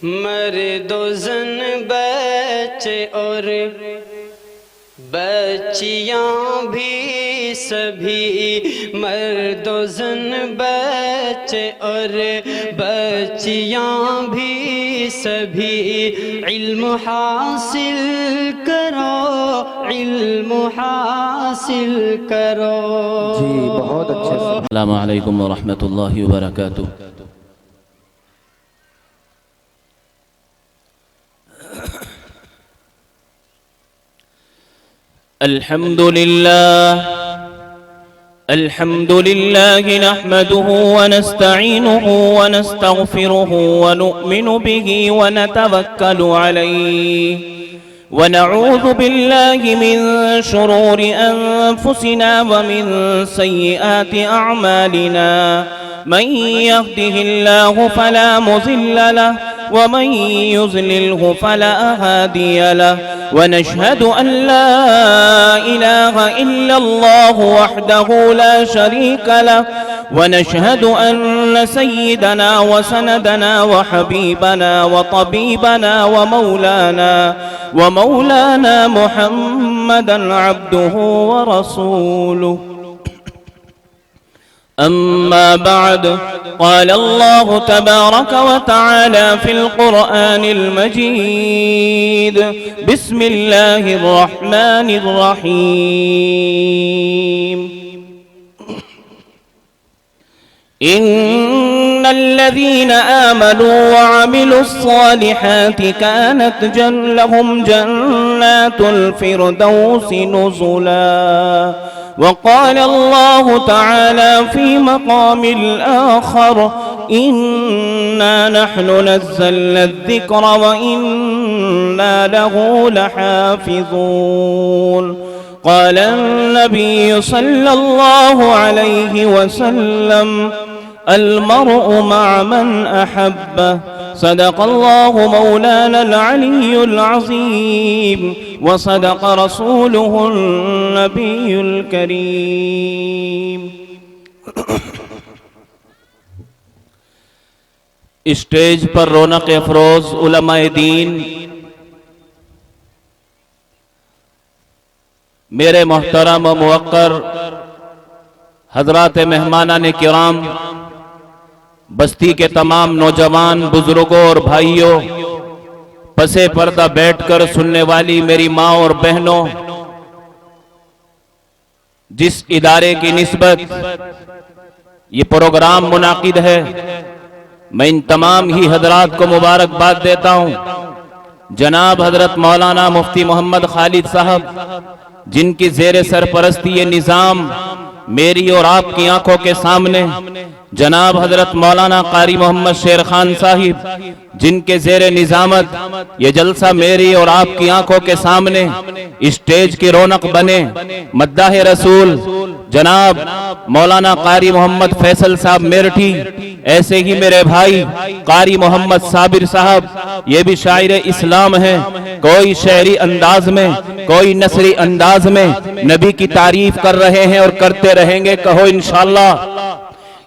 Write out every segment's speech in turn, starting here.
مرد و زن بچے اور بچیاں بھی سبھی، مرد و زن بچے اور بچیاں بھی سبھی، علم حاصل کرو، علم حاصل کرو۔ جی بہت اچھے سے۔ السلام علیکم ورحمۃ اللہ وبرکاتہ۔ الحمد لله نحمده ونستعينه ونستغفره ونؤمن به ونتوكل عليه ونعوذ بالله من شرور أنفسنا ومن سيئات أعمالنا، من يهده الله فلا مضل له ومن يضلله فلا هادي له، ونشهد أن لا إله إلا الله وحده لا شريك له، ونشهد أن سيدنا وسندنا وحبيبنا وطبيبنا ومولانا محمدا عبده ورسوله. أما بعد، قال الله تبارك وتعالى في القرآن المجيد: بسم الله الرحمن الرحيم. إن الذين آمنوا وعملوا الصالحات كانت لهم جنات الفردوس نزلا. وقال الله تعالى في مقام الآخر: إنا نحن نزلنا الذكر وإنا له لحافظون. قال النبي صلى الله عليه وسلم: المرء مع من أحبه. صدق الله مولانا العلي العظيم، وصدق رسوله النبي الكريم. اسٹیج پر رونق افروز علماء دین، میرے محترم و موقر حضرات مہمانان کرام، بستی کے تمام نوجوان بزرگوں اور بھائیوں، پسے پردہ بیٹھ کر سننے والی میری ماں اور بہنوں، جس ادارے کی نسبت یہ پروگرام منعقد ہے، میں ان تمام ہی حضرات کو مبارکباد دیتا ہوں۔ جناب حضرت مولانا مفتی محمد خالد صاحب، جن کی زیر سرپرستی یہ نظام میری اور آپ کی آنکھوں کے سامنے، جناب حضرت مولانا قاری محمد شیر خان صاحب، جن کے زیر نظامت یہ جلسہ میری اور آپ کی آنکھوں کے سامنے اسٹیج کی رونق بنے، مداح رسول جناب مولانا قاری محمد فیصل صاحب میرٹھی، ایسے ہی میرے بھائی قاری محمد صابر صاحب، یہ بھی شاعر اسلام ہیں، کوئی شعری انداز میں، کوئی نثری انداز میں نبی کی تعریف کر رہے ہیں اور کرتے رہیں گے، کہو انشاءاللہ۔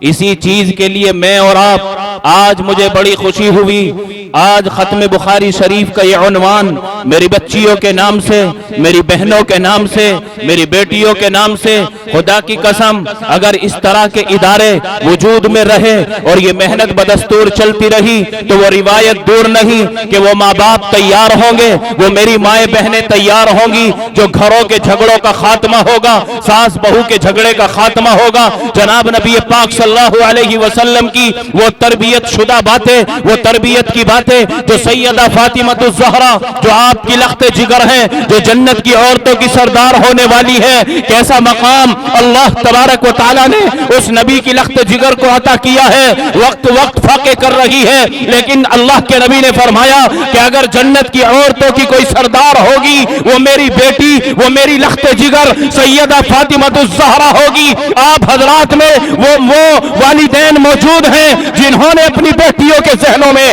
اسی چیز کے لیے میں اور آپ، آج مجھے بڑی خوشی ہوئی، آج ختم بخاری شریف کا یہ عنوان میری بچیوں کے نام سے، میری بہنوں کے نام سے، میری بیٹیوں کے نام سے، خدا کی قسم اگر اس طرح کے ادارے وجود میں رہے اور یہ محنت بدستور چلتی رہی تو وہ روایت دور نہیں کہ وہ ماں باپ تیار ہوں گے، وہ میری مائیں بہنیں تیار ہوں گی، جو گھروں کے جھگڑوں کا خاتمہ ہوگا، ساس بہو کے جھگڑے کا خاتمہ ہوگا۔ جناب نبی پاک صلی اللہ علیہ وسلم کی وہ تربیت شدہ باتیں، وہ تربیت کی باتیں جو سیدہ فاطمہ الزہرا، جو آپ کی لخت جگر ہیں، جو جنت کی عورتوں کی سردار ہونے والی ہے، کیسا مقام اللہ تبارک و تعالیٰ نے اس نبی کی لخت جگر کو عطا کیا ہے۔ وقت وقت فاقے کر رہی ہے، لیکن اللہ کے نبی نے فرمایا کہ اگر جنت کی عورتوں کی کوئی سردار ہوگی، وہ میری بیٹی، وہ میری لخت جگر سیدہ فاطمہ الزہرا ہوگی۔ آپ حضرات میں وہ والدین موجود ہیں جنہوں نے اپنی بیٹیوں کے ذہنوں میں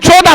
14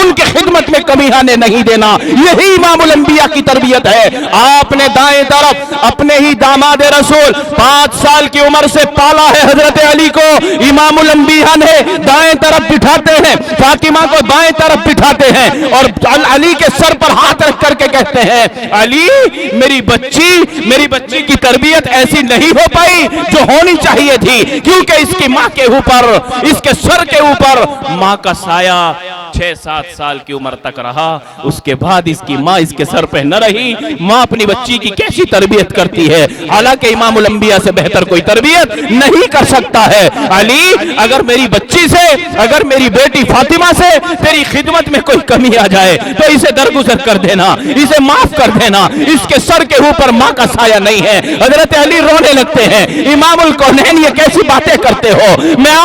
ان کی خدمت میں کمی آنے نہیں دینا. یہی امام الانبیاء کی تربیت ہے. آپ نے دائیں طرف اپنے ہی داماد رسول 5 سال کی عمر سے پالا ہے حضرت علی کو. امام الانبیاء نے دائیں طرف بٹھاتے ہیں, فاطمہ کو بائیں طرف بٹھاتے ہیں, اور علی کے سر پر ہاتھ رکھ کر کے کہتے ہیں, علی میری بچی کی تربیت ایسی نہیں ہو پائی جو ہونی چاہیے تھی, کیونکہ اس کی ماں کے اوپر, اس کے سر کے اوپر ماں کا سایہ 6-7 سال کی عمر تک رہا. اس کے بعد اس کی ماں اس کے سر پہ نہ رہی. ماں اپنی بچی کی کیسی تربیت کرتی ہے, حالانکہ امام الانبیاء سے بہتر کوئی تربیت نہیں کر سکتا ہے. علی اگر میری بچی سے, اگر میری بیٹی فاطمہ سے تیری خدمت میں کوئی کمی آ جائے تو اسے درگزر کر دینا, اسے معاف کر دینا. اس کے سر کے اوپر ماں کا سایہ نہیں ہے. حضرت علی رونے لگتے ہیں, امام الکونین یہ کیسی باتیں کرتے ہو, میں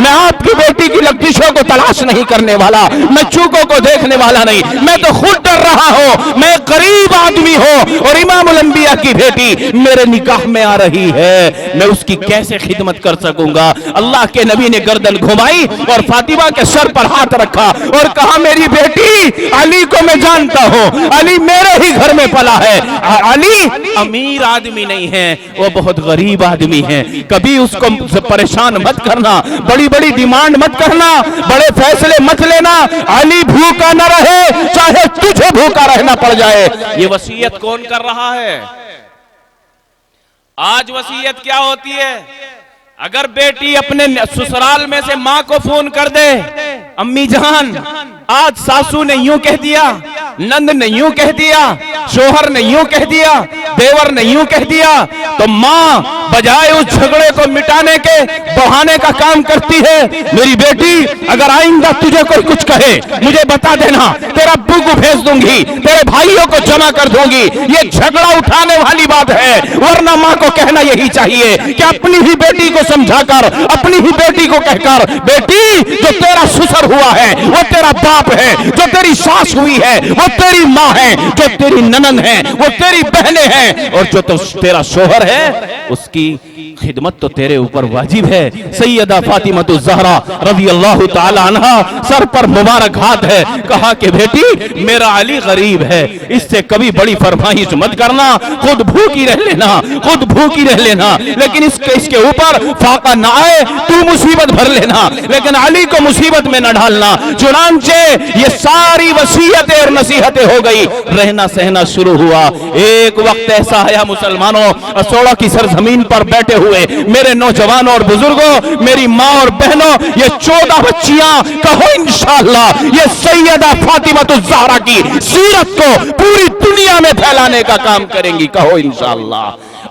آپ کی بیٹی کی لغزشوں کو تلاش نہیں کرنے والا, میں چوکوں کو دیکھنے والا نہیں, میں تو خود ڈر رہا ہوں. میں غریب آدمی ہوں اور امام الانبیاء کی بیٹی میرے نکاح میں آ رہی ہے, میں اس کی کیسے خدمت کر سکوں گا. اللہ کے نبی نے گردن گھمائی اور فاطمہ کے سر پر ہاتھ رکھا اور کہا, میری بیٹی علی کو میں جانتا ہوں, علی میرے ہی گھر میں پلا ہے. علی امیر آدمی نہیں ہے, وہ بہت غریب آدمی ہے. کبھی اس کو پریشان مت کرنا, بڑی بڑی ڈیمانڈ مت کرنا, بڑے فیصلے مت لینا. علی بھوکا نہ رہے چاہے تجھے بھوکا رہنا پڑ جائے. یہ وصیت کون کر رہا ہے؟ آج وصیت کیا ہوتی ہے؟ اگر بیٹی اپنے سسرال میں سے ماں کو فون کر دے, امی جان آج ساسو نے یوں کہہ دیا, نند نے یوں کہہ دیا, شوہر نے یوں کہہ دیا, دیور نے یوں کہہ دیا, تو ماں بجائے اس جھگڑے کو مٹانے کے بہانے کا کام کرتی ہے. میری بیٹی اگر آئندہ تجھے کوئی کچھ کہے مجھے بتا دینا, تیرا ابو کو بھیج دوں گی, تیرے بھائیوں کو جمع کر دوں گی. یہ جھگڑا اٹھانے والی بات ہے, ورنہ ماں کو کہنا یہی چاہیے کہ اپنی ہی بیٹی کو سمجھا کر, اپنی ہی بیٹی کو کہہ کر, بیٹی جو تیرا سسر ہوا ہے وہ تیرا باپ ہے, جو تیری ساس ہوئی ہے وہ تیری ماں ہے, جو تیری ننند ہے وہ تیری بہنیں ہیں, اور جو تیرا شوہر ہے اس کی خدمت تو تیرے اوپر واجب ہے. سیدہ فاطمہ الزہرا رضی اللہ تعالی عنہا سر پر مبارک ہاتھ ہے, کہا کہ بیٹی میرا علی غریب ہے, اس سے کبھی بڑی فرمائش مت کرنا, خود بھوکی رہ لینا, خود بھوکی رہ لینا, لیکن اس کے اوپر فاقہ نہ آئے تو مصیبت بھر لینا, لیکن علی کو مصیبت میں نہ ڈالنا. چنانچہ یہ ساری وصیتیں اور نصیحتیں ہو گئی, رہنا سہنا شروع ہوا. ایک وقت ایسا آیا مسلمانوں, اسوڑا کی سرزمین پر بیٹھے ہوئے میرے نوجوانوں اور بزرگوں, میری ماں اور بہنوں, یہ 14 بچیاں کہو انشاءاللہ یہ سیدہ فاطمہ الزہرا کی سیرت کو پوری دنیا میں پھیلانے کا کام کریں گی, کہو انشاءاللہ.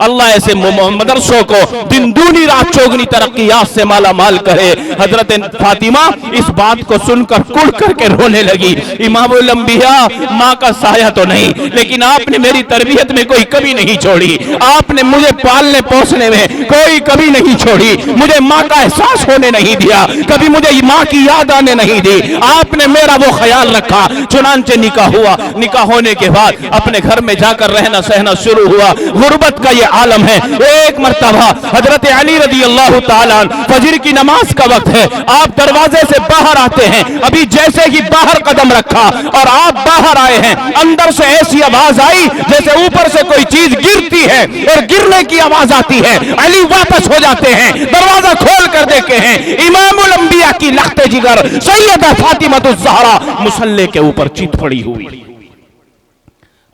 اللہ ایسے مدرسوں کو دن دونی رات چوگنی ترقیات سے مالا مال کرے. حضرت فاطمہ اس بات کو سن کر کڑ کر کے رونے لگی. امام الانبیاء ماں کا سایہ تو نہیں, لیکن آپ نے میری تربیت میں کوئی کمی نہیں چھوڑی, آپ نے مجھے پالنے پوسنے میں کوئی کمی نہیں چھوڑی, مجھے ماں کا احساس ہونے نہیں دیا, کبھی مجھے ماں کی یاد آنے نہیں دی, آپ نے میرا وہ خیال رکھا. چنانچہ نکاح ہوا, نکاح ہونے کے بعد اپنے گھر میں جا کر رہنا سہنا شروع ہوا. غربت کا یہ عالم ہے. ایک مرتبہ حضرت علی رضی اللہ تعالیٰ فجر کی نماز کا وقت ہے, آپ دروازے سے باہر آتے ہیں, ابھی جیسے ہی باہر قدم رکھا اور آپ باہر آئے ہیں, اندر سے ایسی آواز آئی جیسے اوپر سے کوئی چیز گرتی ہے اور گرنے کی آواز آتی ہے. علی واپس ہو جاتے ہیں, دروازہ کھول کر دیکھتے ہیں امام الانبیاء کی لخت جگر سیدہ فاطمہ الزہرا مصلی کے اوپر چیت پڑی ہوئی.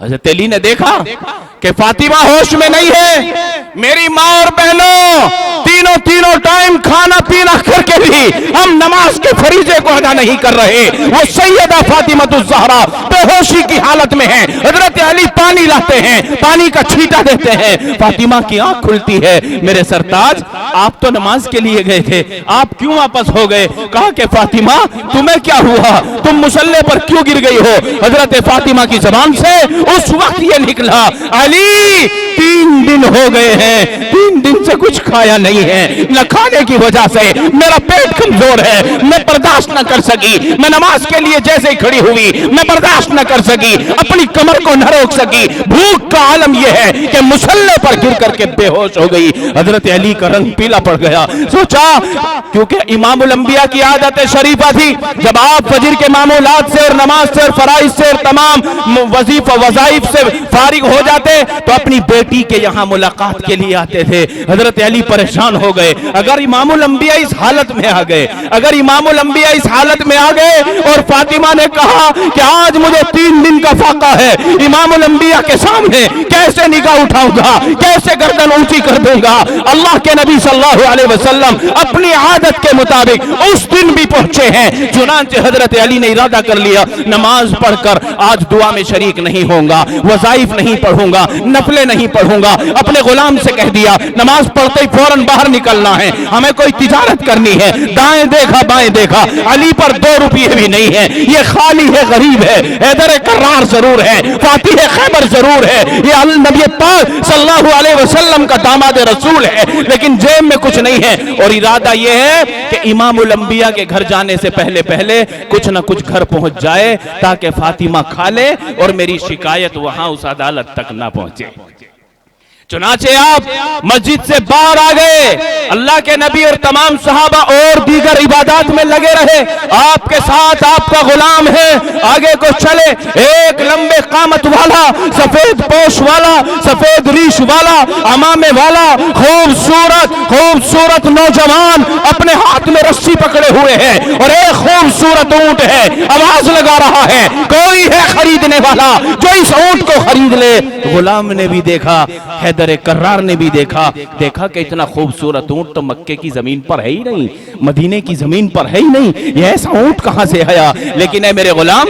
حضرت علی نے دیکھا کہ فاطمہ ہوش میں نہیں ہے. میری ماں اور بہنوں, تینوں ٹائم کھانا پینا کر کے بھی ہم نماز کے فریضے کو ادا نہیں کر رہے. وہ سیدہ فاطمہ الزہرا بے ہوشی کی حالت میں ہیں. حضرت علی پانی لاتے ہیں, پانی کا چھیٹا دیتے ہیں, فاطمہ کی آنکھ کھلتی ہے. میرے سرتاج آپ تو نماز کے لیے گئے تھے, آپ کیوں واپس ہو گئے؟ کہا کہ فاطمہ تمہیں کیا ہوا, تم مصلی پر کیوں گر گئی ہو؟ حضرت فاطمہ کی زبان سے اس وقت یہ نکلا, علی 3 دن ہو گئے ہیں, 3 دن سے کچھ کھایا نہیں نہیں ہے، نہ کھانے کی وجہ سے میرا پیٹ کمزور ہے، میں برداشت نہ کر سکی، میں نماز کے لیے جیسے ہی کھڑی ہوئی میں برداشت نہ کر سکی، اپنی کمر کو نہ روک سکی، بھوک کا عالم یہ ہے کہ مصلے پر گر کر کے بے ہوش ہو گئی۔ حضرت علی کا رنگ پیلا پڑ گیا، سوچا کیونکہ امام الانبیاء کی عادت شریفہ تھی، جب آپ فجر کے معمولات سے اور نماز سے اور فرائض سے اور تمام وظائف سے فارغ ہو جاتے تو اپنی بیٹی کے یہاں ملاقات کے لیے آتے تھے۔ حضرت علی پریشان ہو گئے، اگر امام الانبیاء اس حالت میں آ گئے، اگر امام الانبیاء اس حالت میں آ گئے اور فاطمہ نے کہا کہ آج مجھے 3 دن کا فاقہ ہے، امام الانبیاء کے سامنے کیسے نگاہ اٹھاؤں گا، کیسے گردن اونچی کر دوں گا؟ اللہ کے نبی صلی اللہ علیہ وسلم اپنی عادت کے مطابق اس دن بھی پہنچے ہیں، چنانچہ حضرت علی نے ارادہ کر لیا نماز پڑھ کر آج دعا میں شریک نہیں ہوں گا، وظائف نہیں پڑھوں گا، نفلیں نہیں پڑھوں گا۔ اپنے غلام سے کہہ دیا نماز پڑھتے ہی فوراً باہر نکلنا ہے، ہمیں کوئی تجارت کرنی ہے۔ دائیں دیکھا بائیں دیکھا، علی پر 2 روپیے بھی نہیں ہے، یہ خالی ہے، غریب ہے، حیدر کرار ضرور ہے، فاتح خیبر ضرور ہے، یہ نبی پاک صلی اللہ علیہ وسلم کا داماد رسول ہے، لیکن جیب میں کچھ نہیں ہے۔ اور ارادہ یہ ہے کہ امام الانبیاء کے گھر جانے سے پہلے کچھ نہ کچھ گھر پہنچ جائے تاکہ فاطمہ کھا لے اور میری شکایت وہاں اس عدالت تک نہ پہنچے۔ چنانچہ آپ مسجد سے باہر آ گئے، اللہ کے نبی اور تمام صحابہ اور دیگر عبادات میں لگے رہے، آپ کے ساتھ آپ کا غلام ہے، آگے کو چلے۔ ایک لمبے قامت والا، سفید پوش والا، سفید ریش والا، عمامے والا، خوبصورت نوجوان اپنے ہاتھ میں رسی پکڑے ہوئے ہیں اور ایک خوبصورت اونٹ ہے، آواز لگا رہا ہے کوئی ہے خریدنے والا جو اس اونٹ کو خرید لے۔ غلام نے بھی دیکھا، حیدر کرار نے بھی دیکھا کہ اتنا خوبصورت اونٹ تو مکے کی زمین پر ہے ہی نہیں، مدینے کی زمین پر ہے ہی نہیں، یہ ایسا اونٹ کہاں سے آیا؟ لیکن اے میرے غلام،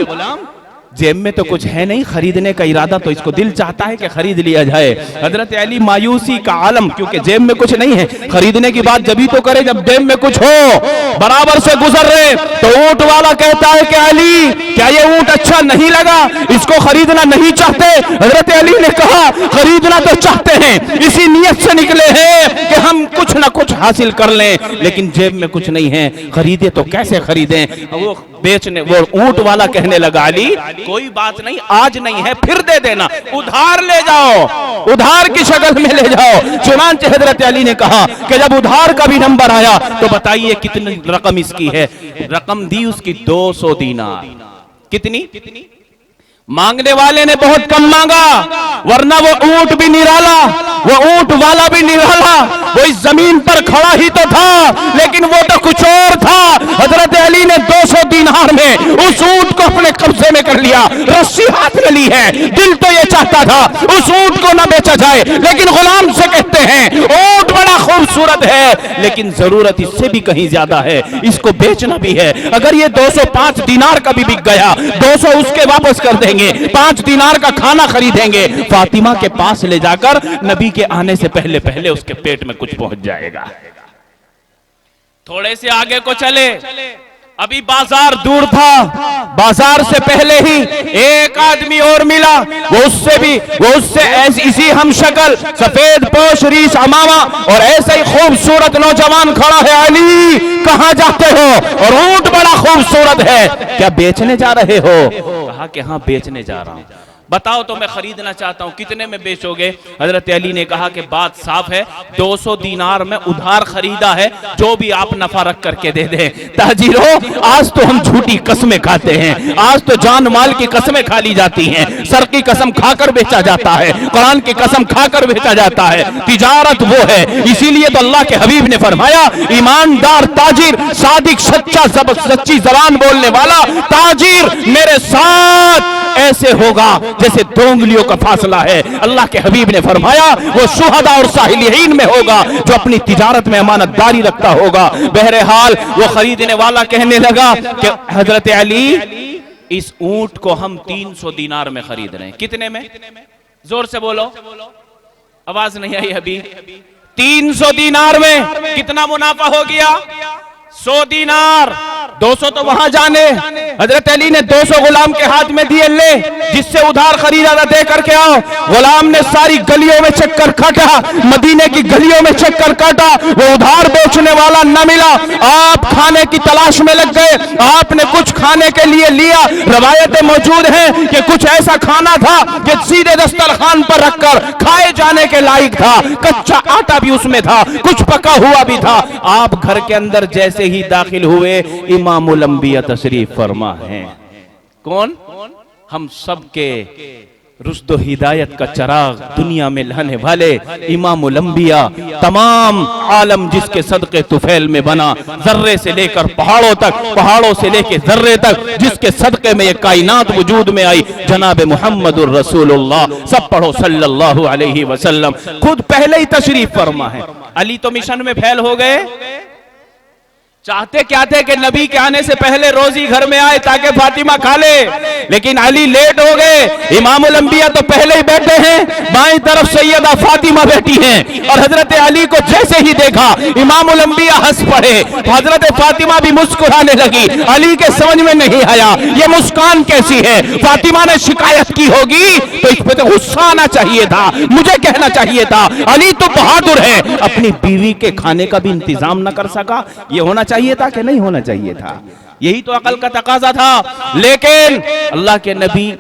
جیب میں تو کچھ ہے نہیں، خریدنے کا ارادہ تو اس کو دل چاہتا ہے کہ خرید لیا جائے۔ حضرت علی مایوسی کا عالم، کیونکہ جیب میں کچھ نہیں ہے، خریدنے کی بات جبھی تو کرے جب جیب میں کچھ ہو۔ برابر سے گزر رہے تو اونٹ والا کہتا ہے کہ علی کیا یہ اونٹ اچھا نہیں لگا، اس کو خریدنا نہیں چاہتے؟ حضرت علی نے کہا خریدنا تو چاہتے ہیں، اسی نیت سے نکلے ہیں کہ ہم کچھ نہ کچھ حاصل کر لیں، لیکن جیب میں کچھ نہیں ہے، خریدے تو کیسے خریدیں؟ وہ اونٹ والا کہنے لگا علی کوئی بات نہیں، آج نہیں ہے پھر دے دینا، ادھار لے جاؤ، ادھار کی شکل میں لے جاؤ۔ چنانچہ حضرت علی نے کہا کہ جب ادھار کا بھی نمبر آیا تو بتائیے کتنی رقم اس کی ہے؟ رقم دی اس کی 200 دینار۔ کتنی؟ مانگنے والے نے بہت کم مانگا، ورنہ وہ اونٹ بھی نرالا، وہ اونٹ والا بھی نرالا، وہ اس زمین پر کھڑا ہی تو تھا لیکن وہ تو کچھ اور تھا۔ حضرت علی نے 200 دینار میں اس اونٹ کو اپنے قبضے میں کر لیا، رسی ہاتھ میں لی ہے۔ دل تو یہ چاہتا تھا اس اونٹ کو نہ بیچا جائے، لیکن غلام سے کہتے ہیں اونٹ بڑا خوبصورت ہے لیکن ضرورت اس سے بھی کہیں زیادہ ہے، اس کو بیچنا بھی ہے۔ اگر یہ 205 دینار کا بھی بک گیا، 200 اس کے واپس کر دیں گے، 5 دینار کا کھانا خریدیں گے، فاطمہ کے پاس لے جا کر نبی کے آنے سے پہلے اس کے پیٹ میں کچھ پہنچ جائے گا۔ تھوڑے سے آگے کو چلے، ابھی بازار دور تھا، بازار سے پہلے ہی ایک آدمی اور ملا، وہ اس سے اسی ہم شکل، سفید پوش ریش عمامہ اور ایسے ہی خوبصورت نوجوان کھڑا ہے۔ علی کہاں جاتے ہو؟ اور اونٹ بڑا خوبصورت ہے، کیا بیچنے جا رہے ہو؟ کہا کہ ہاں بیچنے جا رہا ہوں۔ بتاؤ تو میں خریدنا چاہتا ہوں، کتنے میں بیچو گے؟ حضرت علی نے کہا کہ بات صاف ہے، 200 دینار میں ادھار خریدا ہے، جو بھی آپ نفع رکھ کر کے دے دیں۔ تاجرو آج تو ہم جھوٹی قسمیں کھاتے ہیں، آج تو جان مال کی قسمیں کھا لی جاتی ہیں، سر کی قسم کھا کر بیچا جاتا ہے، قرآن کی قسم کھا کر بیچا جاتا ہے۔ تجارت وہ ہے، اسی لیے تو اللہ کے حبیب نے فرمایا ایماندار تاجر، صادق سچی زبان بولنے والا تاجر میرے ساتھ ایسے ہوگا جیسے 2 انگلیوں کا فاصلہ ہے۔ اللہ کے حبیب نے فرمایا وہ شہداء اور صالحین میں ہوگا جو اپنی تجارت میں امانت داری رکھتا ہوگا۔ بہرحال وہ خریدنے والا کہنے لگا کہ حضرت علی اس اونٹ کو ہم 300 دینار میں خرید رہے ہیں۔ کتنے میں؟ زور سے بولو، آواز نہیں آئی ابھی۔ 300 دینار میں کتنا منافع ہو گیا؟ 100 دینار، 200 تو وہاں جانے، حضرت علی نے 200 غلام کے ہاتھ میں دیے، لے جس سے ادھار خریدا تھا دے کر کے آؤ۔ غلام نے ساری گلیوں میں چکر کاٹا، مدینے کی گلیوں میں چکر کاٹا، وہ ادھار بیچنے والا نہ ملا۔ آپ کھانے کی تلاش میں لگ گئے، آپ نے کچھ کھانے کے لیے لیا۔ روایتیں موجود ہیں کہ کچھ ایسا کھانا تھا کہ سیدھے دسترخوان پر رکھ کر کھائے جانے کے لائق تھا، کچا آٹا بھی اس میں تھا، کچھ پکا ہوا بھی تھا۔ آپ گھر کے اندر جیسے ہی داخل ہوئے، امام الانبیاء تشریف فرما ہیں۔ کون؟ ہم سب کے رشد و ہدایت کا چراغ دنیا میں لانے والے امام الانبیاء، تمام عالم جس کے صدقے طفیل میں بنا، ذرے سے لے کر پہاڑوں تک، پہاڑوں سے لے کے ذرے تک، جس کے صدقے میں یہ کائنات وجود میں آئی، جناب محمد الرسول اللہ۔ سب پڑھو صلی اللہ علیہ وسلم۔ خود پہلے ہی تشریف فرما ہے۔ علی تو مشن میں پھیل ہو گئے، چاہتے کیا تھے کہ نبی کے آنے سے پہلے روزی گھر میں آئے تاکہ فاطمہ کھا لے، لیکن علی لیٹ ہو گئے۔ امام الانبیاء تو پہلے ہی بیٹھے ہیں، بائیں طرف سیدہ فاطمہ بیٹھی ہیں، اور حضرت علی کو جیسے ہی دیکھا امام الانبیاء ہنس پڑے، حضرت فاطمہ بھی مسکرانے لگی۔ علی کے سمجھ میں نہیں آیا یہ مسکان کیسی ہے، فاطمہ نے شکایت کی ہوگی تو اس پہ تو غصہ آنا چاہیے تھا، مجھے کہنا چاہیے تھا۔ علی تو بہادر ہے، اپنی بیوی کے کھانے کا بھی انتظام نہ کر سکا، یہ ہونا چاہیے تھا کہ نہیں ہونا چاہیے تھا؟ یہی تو عقل کا تقاضا تھا۔ لیکن اللہ کے نبی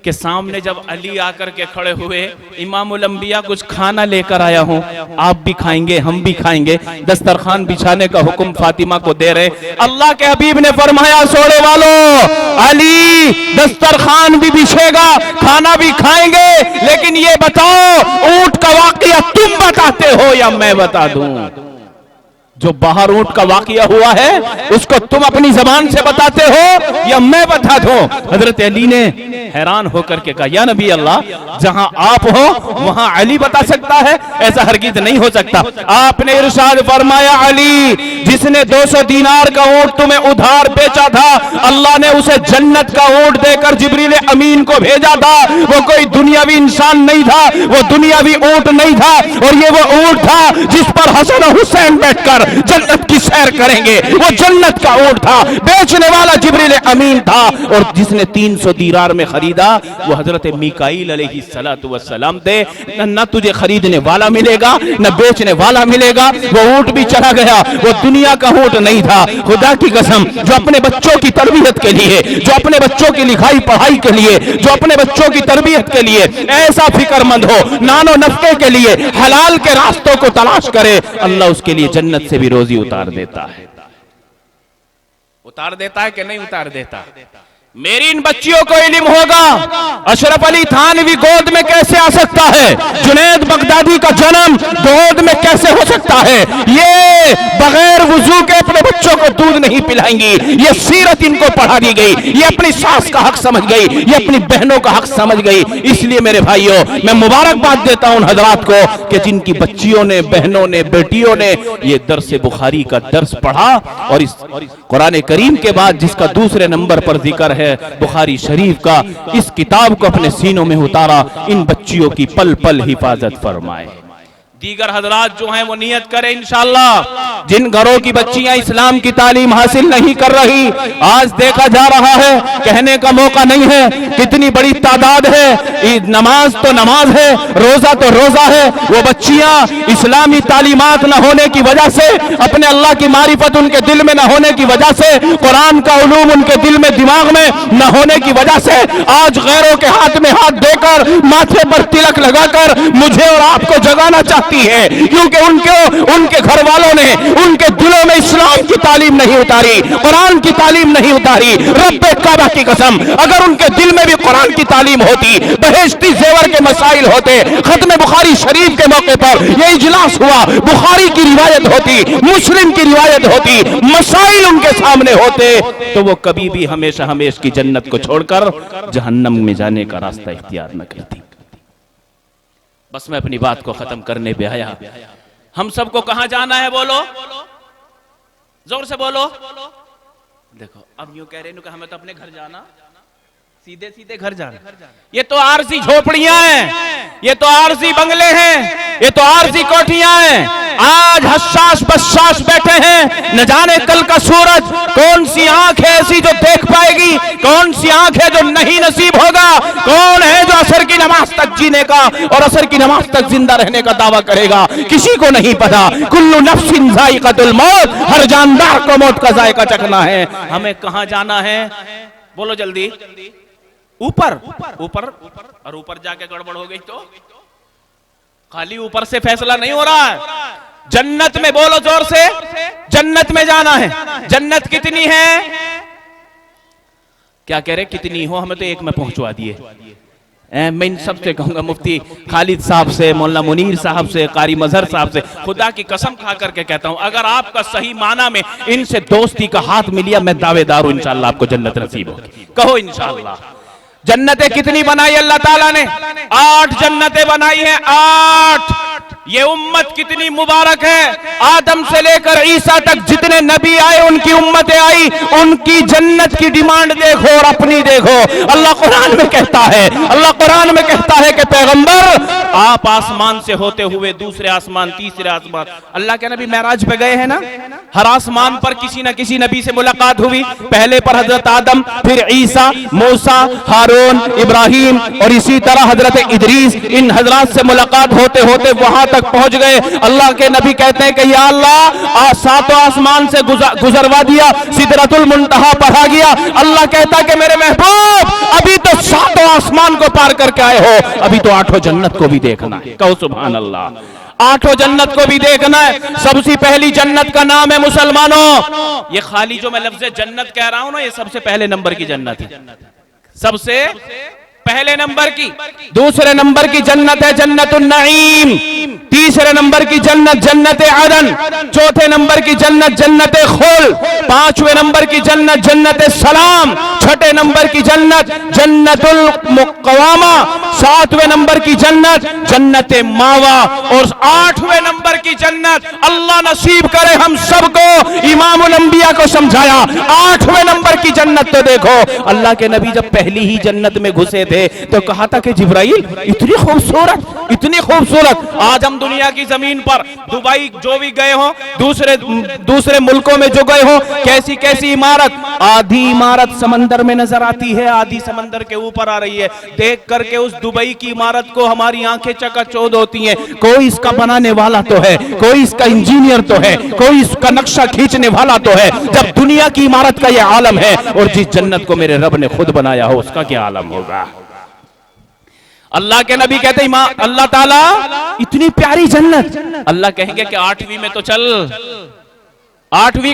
کے سامنے جب علی آ کر کے کھڑے ہوئے، امام الانبیاء کچھ کھانا لے کر آیا ہوں، آپ بھی کھائیں گے ہم بھی کھائیں گے، دسترخوان بچھانے کا حکم فاطمہ کو دے رہے۔ اللہ کے حبیب نے فرمایا سوڑے والو، علی دسترخوان بھی بچھے گا، کھانا بھی کھائیں گے، لیکن یہ بتاؤ اونٹ کا واقعہ تم بتاتے ہو یا میں بتا دوں؟ جو باہر اونٹ کا واقعہ ہوا ہے اس کو تم اپنی زبان سے بتاتے ہو یا میں بتا دوں؟ حضرت علی نے حیران ہو کر کے کہا یا نبی اللہ، جہاں آپ ہو وہاں علی بتا سکتا ہے؟ ایسا ہرگز نہیں ہو سکتا۔ آپ نے ارشاد فرمایا علی، جس نے 200 دینار کا اونٹ تمہیں ادھار بیچا تھا، اللہ نے اسے جنت کا اونٹ دے کر جبریل امین کو بھیجا تھا۔ وہ کوئی دنیاوی انسان نہیں تھا، وہ دنیاوی اونٹ نہیں تھا، اور یہ وہ اونٹ تھا جس پر حسن و حسین بیٹھ کر جنت کی سیر کریں گے، وہ جنت کا اونٹ تھا، بیچنے والا جبریل امین تھا، اور جس نے 300 دینار میں خریدا وہ حضرت میکائیل علیہ السلام تھے۔ نہ تجھے خریدنے والا ملے گا نہ بیچنے والا ملے گا، وہ اونٹ بھی چلا گیا، وہ دنیا کا اونٹ نہیں تھا۔ خدا کی قسم، جو اپنے بچوں کی تربیت کے لیے، جو اپنے بچوں کی لکھائی پڑھائی کے لیے، جو اپنے بچوں کی تربیت کے لیے ایسا فکر مند ہو، نان و نفقے کے لیے حلال کے راستوں کو تلاش کرے، اللہ اس کے لیے جنت سے بھی روزی اتار دیتا ہے۔ اتار دیتا ہے کہ نہیں اتار دیتا؟ میری ان بچیوں کو علم ہوگا اشرف علی تھانوی گود میں کیسے آ سکتا ہے، جنید بغدادی کا جنم گود میں کیسے ہو سکتا ہے، یہ بغیر وضو کے اپنے بچوں کو دودھ نہیں پلائیں گی، یہ سیرت ان کو پڑھا دی گئی، یہ اپنی ساس کا حق سمجھ گئی، یہ اپنی بہنوں کا حق سمجھ گئی۔ اس لیے میرے بھائیوں میں مبارکباد دیتا ہوں ان حضرات کو کہ جن کی بچیوں نے، بہنوں نے، بیٹیوں نے یہ درس بخاری کا درس پڑھا، اور اس قرآن کریم کے بعد جس کا دوسرے نمبر پر ذکر ہے بخاری شریف کا، اس کتاب کو اپنے سینوں میں اتارا۔ ان بچیوں کی پل پل حفاظت فرمائے۔ دیگر حضرات جو ہیں وہ نیت کریں انشاءاللہ، جن گھروں کی بچیاں اسلام کی تعلیم حاصل نہیں کر رہی، آج دیکھا جا رہا ہے، کہنے کا موقع نہیں ہے کتنی بڑی تعداد ہے، نماز تو نماز ہے، روزہ تو روزہ ہے، وہ بچیاں اسلامی تعلیمات نہ ہونے کی وجہ سے، اپنے اللہ کی معرفت ان کے دل میں نہ ہونے کی وجہ سے، قرآن کا علوم ان کے دل میں دماغ میں نہ ہونے کی وجہ سے، آج غیروں کے ہاتھ میں ہاتھ دے کر، ماتھے پر تلک لگا کر مجھے اور آپ کو جگانا چاہتی ہے، کیونکہ ان کے گھر والوں نے ان کے دلوں میں اسلام کی تعلیم نہیں اتاری، قرآن کی تعلیم نہیں اتاری۔ رب کعبہ کی قسم، اگر ان کے دل میں بھی قرآن کی تعلیم ہوتی، بہشتی زیور کے مسائل ہوتے، ختم بخاری شریف کے موقع پر یہ اجلاس ہوا، بخاری کی روایت ہوتی، مسلم کی روایت ہوتی، مسائل ان کے سامنے ہوتے، تو وہ کبھی بھی ہمیشہ ہمیشہ کی جنت کو چھوڑ کر جہنم میں جانے کا راستہ اختیار نہ کرتی۔ بس میں اپنی بات کو ختم کرنے پہ آیا۔ ہم سب کو کہاں جانا ہے؟ بولو، زور سے بولو۔ دیکھو اب یوں کہہ رہے ہیں کہ ہمیں تو اپنے گھر جانا، سیدھے سیدھے گھر جانا۔ یہ تو عارضی جھوپڑیاں ہیں، یہ تو عارضی بنگلے ہیں، یہ تو عارضی کوٹھیاں ہیں۔ آج حشاش بشاش بیٹھے ہیں، نہ جانے کل کا سورج کون سی آنکھ ہے ایسی جو دیکھ پائے گی، کون سی آنکھ ہے جو نہیں نصیب ہوگا، کون ہے جو عصر کی نماز تک جینے کا اور عصر کی نماز تک زندہ رہنے کا دعویٰ کرے گا، کسی کو نہیں پتا۔ کل نفس ذائقۃ الموت، ہر جاندار کو موت کا ذائقہ چکھنا ہے۔ ہمیں کہاں جانا ہے؟ بولو جلدی۔ اوپر اوپر، اور اوپر جا کے گڑبڑ ہو گئی تو خالی اوپر سے فیصلہ نہیں ہو رہا ہے، جنت میں، بولو زور سے، جنت میں جانا ہے۔ جنت کتنی ہے؟ کیا کہہ رہے کتنی ہو؟ ہمیں تو ایک میں پہنچوا دیے۔ میں ان سب سے کہوں گا، مفتی خالد صاحب سے، مولانا منیر صاحب سے، قاری مظہر صاحب سے، خدا کی قسم کھا کر کے کہتا ہوں، اگر آپ کا صحیح معنی میں ان سے دوستی کا ہاتھ ملیا، میں دعوے دار ہوں انشاءاللہ آپ کو جنت نصیب ہوگی۔ کہو انشاءاللہ۔ جنتیں کتنی بنائی اللہ تعالیٰ نے؟ 8 جنتیں بنائی ہیں، 8۔ یہ امت کتنی مبارک ہے، آدم سے لے کر عیسیٰ تک جتنے نبی آئے ان کی امتیں آئی، ان کی جنت کی ڈیمانڈ دیکھو اور اپنی دیکھو۔ اللہ قرآن میں کہتا ہے، اللہ قرآن میں کہتا ہے کہ پیغمبر آپ آسمان سے ہوتے ہوئے دوسرے آسمان، تیسرے آسمان، اللہ کے نبی معراج پہ گئے ہیں نا، ہر آسمان پر کسی نہ کسی نبی سے ملاقات ہوئی، پہلے پر حضرت آدم، پھر عیسیٰ، موسیٰ، ہارون، ابراہیم اور اسی طرح حضرت ادریس، ان حضرات سے ملاقات ہوتے ہوتے وہاں تک پہنچ گئے۔ اللہ کے نبی کہتے ہیں کہ یا اللہ 7 آسمان سے گزروا دیا، سدرۃ المنتہا پڑھا گیا۔ اللہ کہتا کہ میرے محبوب ابھی تو 7 آسمان کو پار کر کے آئے ہو، ابھی تو 8 جنت کو بھی دیکھنا ہے۔ کہو سبحان اللہ۔ 8 جنت کو بھی دیکھنا ہے۔ سب سے پہلی جنت کا نام ہے مسلمانوں، یہ خالی جو میں لفظ جنت کہہ رہا ہوں نا، یہ سب سے پہلے نمبر کی جنت ہے، سب سے پہلے نمبر کی۔ دوسرے نمبر کی جنت ہے جنت النعیم، تیسرے نمبر کی جنت جنت عدن، چوتھے نمبر کی جنت جنت خلد، 5ویں نمبر کی جنت جنت سلام، 6 نمبر کی جنت جنت المقامہ، 7ویں نمبر کی جنت جنت ماوا، اور 8ویں نمبر کی جنت اللہ نصیب کرے ہم سب کو، امام الانبیاء کو سمجھایا 8ویں نمبر کی جنت تو دیکھو۔ اللہ کے نبی جب پہلی ہی جنت میں گھسے تھے تو کہا تھا کہ جبرائیل اتنی خوبصورت، اتنی خوبصورت۔ آج ہم دنیا کی زمین پر دبئی جو بھی گئے ہوں، دوسرے ملکوں میں جو گئے ہوں، کیسی کیسی عمارت، آدھی عمارت سمندر میں نظر آتی ہے، آدھی سمندر کے اوپر آ رہی ہے۔ دیکھ کر کے اس دبئی کی عمارت کو ہماری آنکھیں چکا چوندھ ہوتی ہیں، کوئی اس کا بنانے والا تو ہے، کوئی اس کا انجینئر تو ہے، کوئی اس کا نقشہ کھینچنے والا تو ہے۔ جب دنیا کی عمارت کا یہ عالم ہے، اور جس جنت کو میرے رب نے خود بنایا ہو اس کا کیا عالم ہوگا۔ اللہ کے نبی کہتے ہیں اللہ تعالیٰ اتنی پیاری جنت، اللہ کہیں گے کہ 8ویں میں تو چل۔ 8ویں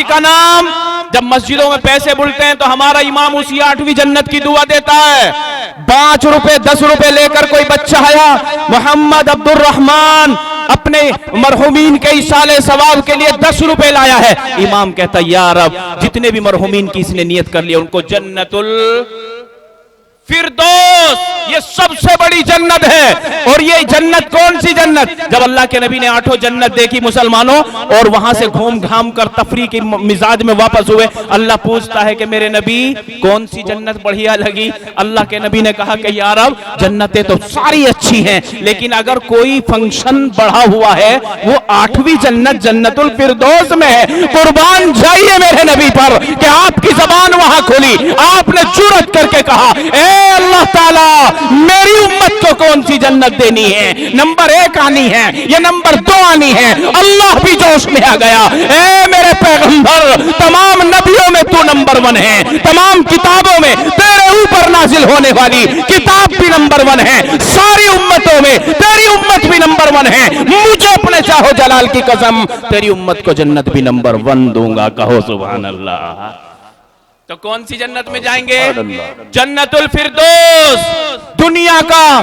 کا نام جب مسجدوں میں پیسے بلتے ہیں تو ہمارا امام اسی 8ویں جنت کی دعا دیتا ہے۔ 5 روپے 10 روپے لے کر کوئی بچہ آیا، محمد عبد الرحمن اپنے مرحومین کے ایصال ثواب کے لیے 10 روپے لایا ہے، امام کہتا یا رب جتنے بھی مرحومین کی اس نے نیت کر لیا ان کو جنت فردوس، یہ سب سے بڑی جنت ہے۔ اور یہ جنت کون سی جنت؟ جب اللہ کے نبی نے 8 جنت دیکھی مسلمانوں، اور وہاں سے گھوم گھام کر تفریح کی مزاج میں واپس ہوئے، اللہ پوچھتا ہے کہ میرے نبی کون سی جنت بڑھیا لگی؟ اللہ کے نبی نے کہا کہ یا رب جنتیں تو ساری اچھی ہیں، لیکن اگر کوئی فنکشن بڑھا ہوا ہے وہ 8ویں جنت جنت الفردوس میں ہے۔ قربان جائیے میرے نبی پر کہ آپ کی زبان وہاں کھلی، آپ نے جرأت کر کے کہا اے اللہ تعالیٰ میری امت کو کون سی جنت دینی ہے؟ نمبر 1 آنی ہے، یہ نمبر 2 آنی ہے۔ اللہ بھی جوش میں آ گیا، اے میرے پیغمبر تمام نبیوں میں تو نمبر 1 ہے، تمام کتابوں میں تیرے اوپر نازل ہونے والی کتاب بھی نمبر 1 ہے، ساری امتوں میں تیری امت بھی نمبر 1 ہے، مجھے اپنے چاہو جلال کی قسم تیری امت کو جنت بھی نمبر 1 دوں گا۔ کہو سبحان اللہ۔ تو کون سی جنت میں جائیں گے؟ جنت الفردوس۔ دنیا کا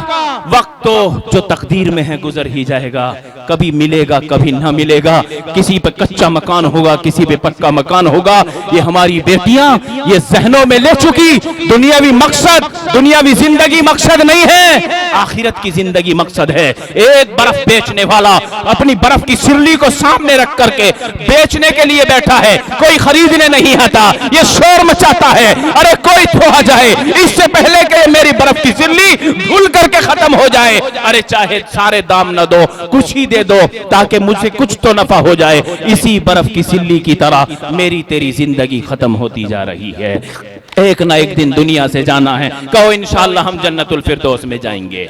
وقت تو جو تقدیر میں ہے گزر ہی جائے گا، کبھی ملے گا کبھی نہ ملے گا، کسی پہ کچا مکان ہوگا کسی پہ پکا مکان ہوگا۔ یہ ہماری بیٹیاں یہ ذہنوں میں لے چکی دنیاوی مقصد، دنیاوی زندگی مقصد نہیں ہے، آخرت کی زندگی مقصد ہے۔ ایک برف بیچنے والا اپنی برف کی سرلی کو سامنے رکھ کر کے بیچنے کے لیے بیٹھا ہے، کوئی خریدنے نہیں آتا، یہ شور چاہتا ہے ارے کوئی تو آ جائے اس سے پہلے کہ میری برف کی سلی دھل کر کے ختم ہو جائے، ارے چاہے سارے دام نہ دو کچھ ہی دے دو تاکہ مجھ سے کچھ تو نفع ہو جائے۔ اسی برف کی سلی کی طرح میری تیری زندگی ختم ہوتی جا رہی ہے، ایک نہ ایک دن دنیا سے جانا ہے۔ کہو انشاءاللہ ہم جنت الفردوس میں جائیں گے،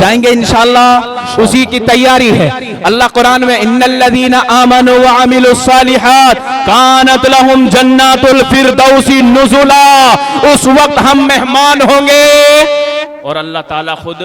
جائیں گے انشاءاللہ، اسی کی تیاری ہے۔ اللہ قرآن میں ان الذین آمنوا وعملوا الصالحات کانت لہم جنات الفردوس نزلا، اس وقت ہم مہمان ہوں گے اور اللہ تعالیٰ خود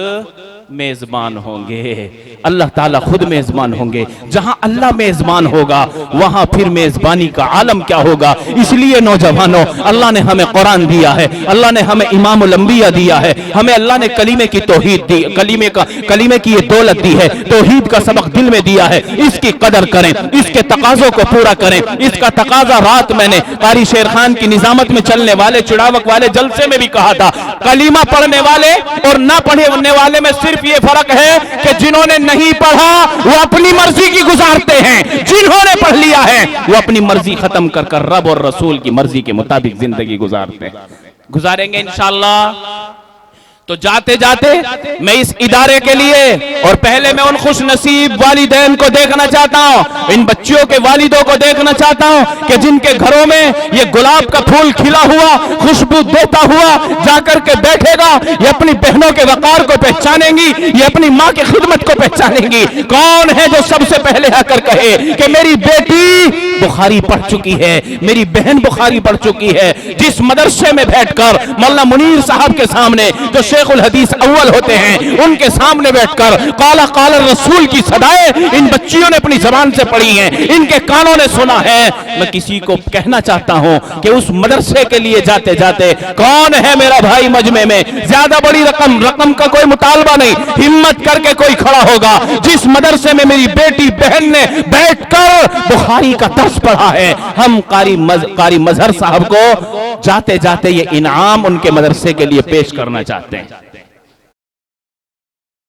میزبان ہوں گے، اللہ تعالیٰ خود میزبان ہوں گے۔ جہاں اللہ میزبان ہوگا وہاں پھر میزبانی کا عالم کیا ہوگا۔ اس لیے نوجوانوں اللہ نے ہمیں قرآن دیا ہے، اللہ نے ہمیں امام الانبیاء دیا ہے، ہمیں اللہ نے کلمے کی توحید دی، کلمے کی یہ دولت دی ہے، توحید کا سبق دل میں دیا ہے، اس کی قدر کریں، اس کے تقاضوں کو پورا کریں۔ اس کا تقاضا رات میں نے قاری شیر خان کی نظامت میں چلنے والے چڑاوک والے جلسے میں بھی کہا تھا، کلمہ پڑھنے والے اور نہ پڑھنے والے میں صرف یہ فرق ہے کہ جنہوں نے نہیں پڑھا وہ اپنی مرضی کی گزارتے ہیں، جنہوں نے پڑھ لیا ہے وہ اپنی مرضی ختم کر کر رب اور رسول کی مرضی کے مطابق زندگی گزارتے ہیں، گزاریں گے انشاءاللہ۔ تو جاتے جاتے میں اس ادارے کے لیے اور پہلے میں ان خوش نصیب والدین کو دیکھنا چاہتا ہوں، ان بچیوں کے والدوں کو دیکھنا چاہتا ہوں کہ جن کے گھروں میں یہ گلاب کا پھول کھلا ہوا خوشبو دیتا ہوا جا کر کے بیٹھے گا، یہ اپنی بہنوں کے وقار کو پہچانیں گی، یہ اپنی ماں کی خدمت کو پہچانیں گی۔ کون ہے جو سب سے پہلے آ کر کہے کہ میری بیٹی بخاری پڑھ چکی ہے، میری بہن بخاری پڑھ چکی ہے۔ جس مدرسے میں بیٹھ کر مولانا منیر صاحب کے سامنے جو شیخ الحدیث اول ہوتے ہیں ان کے سامنے بیٹھ کر قال قال الرسول کی صدائیں ان بچیوں نے اپنی زبان سے پڑھی ہیں، ان کے کانوں نے سنا ہے۔ میں کسی کو کہنا چاہتا ہوں کہ اس مدرسے کے لیے جاتے جاتے کون ہے میرا بھائی مجمع میں، زیادہ بڑی رقم کا کوئی مطالبہ نہیں، ہمت کر کے کوئی کھڑا ہوگا جس مدرسے میں میری بیٹی بہن نے بیٹھ کر بخاری کا درس پڑھا ہے۔ ہم قاری مظہر صاحب کو جاتے جاتے یہ انعام ان کے مدرسے کے لیے پیش کرنا چاہتے ہیں۔